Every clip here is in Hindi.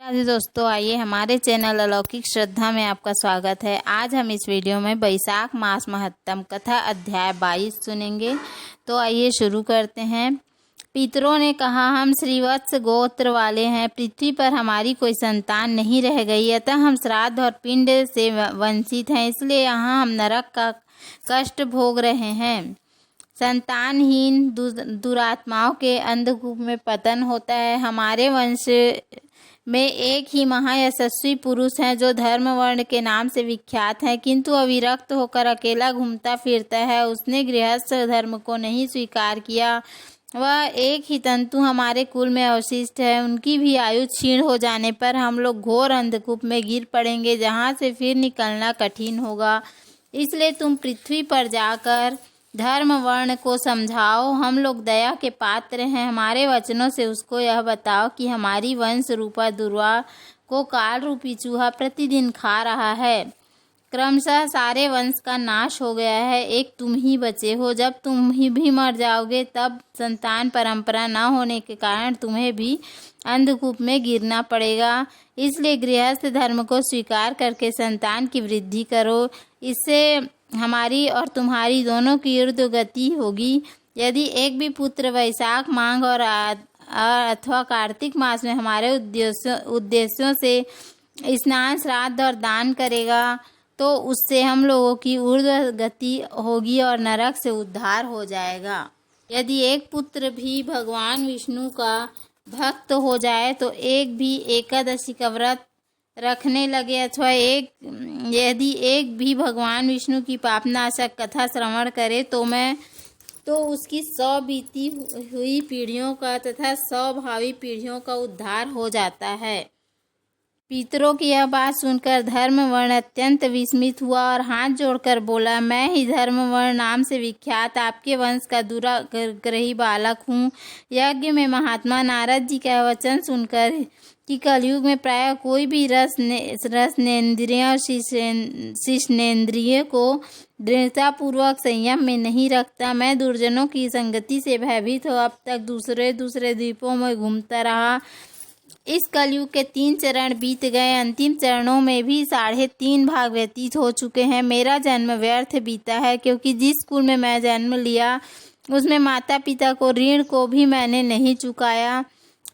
राधे दोस्तों, आइए हमारे चैनल अलौकिक श्रद्धा में आपका स्वागत है। आज हम इस वीडियो में वैशाख मास महत्तम कथा अध्याय 22 सुनेंगे। तो आइए शुरू करते हैं। पितरों ने कहा, हम श्रीवत्स गोत्र वाले हैं, पृथ्वी पर हमारी कोई संतान नहीं रह गई, अतः हम श्राद्ध और पिंड से वंचित हैं, इसलिए यहाँ हम नरक का कष्ट भोग रहे हैं। संतानहीन दुरात्माओं के अंधकूप में पतन होता है। हमारे वंश में एक ही महायशस्वी पुरुष है जो धर्म वर्ण के नाम से विख्यात है, किंतु अविरक्त होकर अकेला घूमता फिरता है। उसने गृहस्थ धर्म को नहीं स्वीकार किया। वह एक ही तंतु हमारे कुल में अवशिष्ट है। उनकी भी आयु क्षीण हो जाने पर हम लोग घोर अंधकूप में गिर पड़ेंगे, जहाँ से फिर निकलना कठिन होगा। इसलिए तुम पृथ्वी पर जाकर धर्म वर्ण को समझाओ। हम लोग दया के पात्र हैं। हमारे वचनों से उसको यह बताओ कि हमारी वंश रूपा दुर्वा को काल रूपी चूहा प्रतिदिन खा रहा है। क्रमशः सारे वंश का नाश हो गया है, एक तुम ही बचे हो। जब तुम ही भी मर जाओगे तब संतान परंपरा न होने के कारण तुम्हें भी अंधकूप में गिरना पड़ेगा। इसलिए गृहस्थ धर्म को स्वीकार करके संतान की वृद्धि करो। इससे हमारी और तुम्हारी दोनों की ऊर्ध्व गति होगी। यदि एक भी पुत्र वैशाख माघ और अथवा कार्तिक मास में हमारे उद्देश्यों से स्नान, श्राद्ध और दान करेगा तो उससे हम लोगों की ऊर्ध्व गति होगी और नरक से उद्धार हो जाएगा। यदि एक पुत्र भी भगवान विष्णु का भक्त हो जाए तो एक भी एकादशी का व्रत रखने लगे, अथवा यदि एक भी भगवान विष्णु की पापनाशक कथा श्रवण करे तो उसकी 100 बीती हुई पीढ़ियों का तथा 100 भावी पीढ़ियों का उद्धार हो जाता है। पितरों की यह बात सुनकर धर्मवर्ण अत्यंत विस्मित हुआ और हाथ जोड़कर बोला, मैं ही धर्मवर्ण नाम से विख्यात आपके वंश का दुराग्रही बालक हूँ। यज्ञ में महात्मा नारद जी का वचन सुनकर कि कलयुग में प्राय कोई भी रसनेन्द्रिय और शिष्णेन्द्रिय को दृढ़तापूर्वक संयम में नहीं रखता, मैं दुर्जनों की संगति से भयभीत हो अब तक दूसरे द्वीपों में घूमता रहा। इस कलयुग के 3 चरण बीत गए, अंतिम चरणों में भी 3.5 भाग व्यतीत हो चुके हैं। मेरा जन्म व्यर्थ बीता है, क्योंकि जिस कुल में मैं जन्म लिया उसमें माता पिता को ऋण को भी मैंने नहीं चुकाया।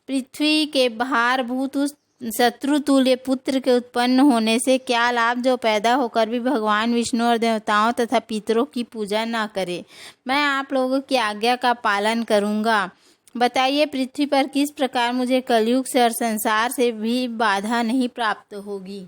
पृथ्वी के भारभूत उस शत्रुतुल्य पुत्र के उत्पन्न होने से क्या लाभ जो पैदा होकर भी भगवान विष्णु और देवताओं तथा पितरों की पूजा न करे। मैं आप लोगों की आज्ञा का पालन करूँगा। बताइए, पृथ्वी पर किस प्रकार मुझे कलयुग से और संसार से भी बाधा नहीं प्राप्त होगी।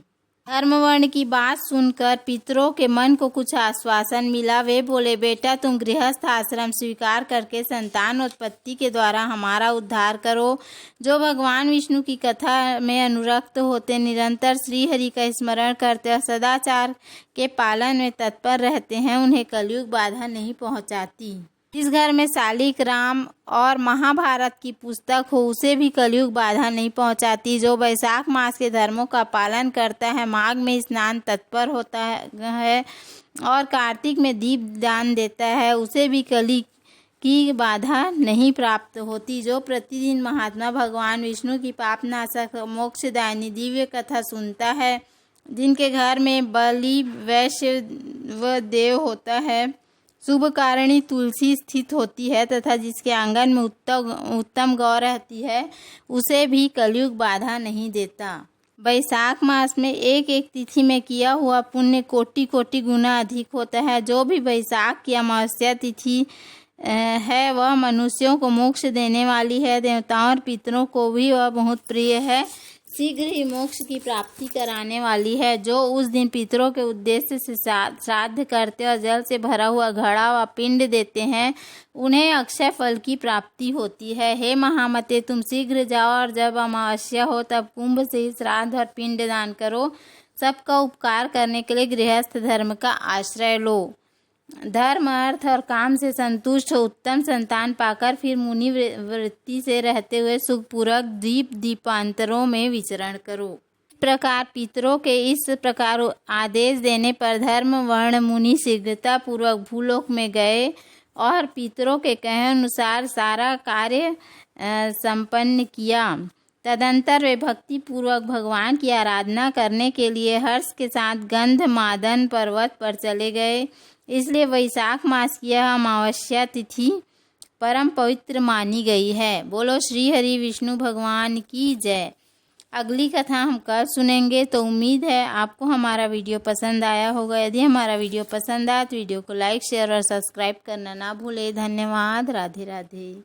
धर्मवर्ण की बात सुनकर पितरों के मन को कुछ आश्वासन मिला। वे बोले, बेटा तुम गृहस्थ आश्रम स्वीकार करके संतान उत्पत्ति के द्वारा हमारा उद्धार करो। जो भगवान विष्णु की कथा में अनुरक्त होते, निरंतर श्री हरि का स्मरण करते और सदाचार के पालन में तत्पर रहते हैं, उन्हें कलयुग बाधा नहीं पहुंचाती। जिस घर में शालिक राम और महाभारत की पुस्तक हो उसे भी कलयुग बाधा नहीं पहुंचाती। जो वैशाख मास के धर्मों का पालन करता है, माघ में स्नान तत्पर होता है और कार्तिक में दीप दान देता है, उसे भी कली की बाधा नहीं प्राप्त होती। जो प्रतिदिन महात्मा भगवान विष्णु की पापनाशक मोक्षदायिनी दिव्य कथा सुनता है, जिनके घर में बलि वैश्य व देव होता है, शुभ कारिणी तुलसी स्थित होती है तथा जिसके आंगन में उत्तम गौ रहती है, उसे भी कलयुग बाधा नहीं देता। वैशाख मास में एक तिथि में किया हुआ पुण्य कोटि गुना अधिक होता है। जो भी वैशाख की अमावस्या तिथि है वह मनुष्यों को मोक्ष देने वाली है। देवताओं और पितरों को भी वह बहुत प्रिय है, शीघ्र ही मोक्ष की प्राप्ति कराने वाली है। जो उस दिन पितरों के उद्देश्य से श्राद्ध करते और जल से भरा हुआ घड़ा व पिंड देते हैं, उन्हें अक्षय फल की प्राप्ति होती है। हे महामते, तुम शीघ्र जाओ और जब अमावस्या हो तब कुंभ से श्राद्ध और पिंड दान करो। सबका उपकार करने के लिए गृहस्थ धर्म का आश्रय लो। धर्म, अर्थ और काम से संतुष्ट हो उत्तम संतान पाकर फिर मुनि वृत्ति से रहते हुए सुखपूर्वक दीपांतरों में विचरण करो। इस प्रकार पितरों के इस प्रकार आदेश देने पर धर्म वर्ण मुनि शीघ्रता पूर्वक भूलोक में गए और पितरों के कहे अनुसार सारा कार्य संपन्न किया। तदंतर वे भक्ति पूर्वक भगवान की आराधना करने के लिए हर्ष के साथ गंधमादन पर्वत पर चले गए। इसलिए वैशाख मास की यह अमावस्या तिथि परम पवित्र मानी गई है। बोलो श्री हरि विष्णु भगवान की जय। अगली कथा हम कल सुनेंगे। तो उम्मीद है आपको हमारा वीडियो पसंद आया होगा। यदि हमारा वीडियो पसंद आया तो वीडियो को लाइक शेयर और सब्सक्राइब करना ना भूलें। धन्यवाद। राधे राधे।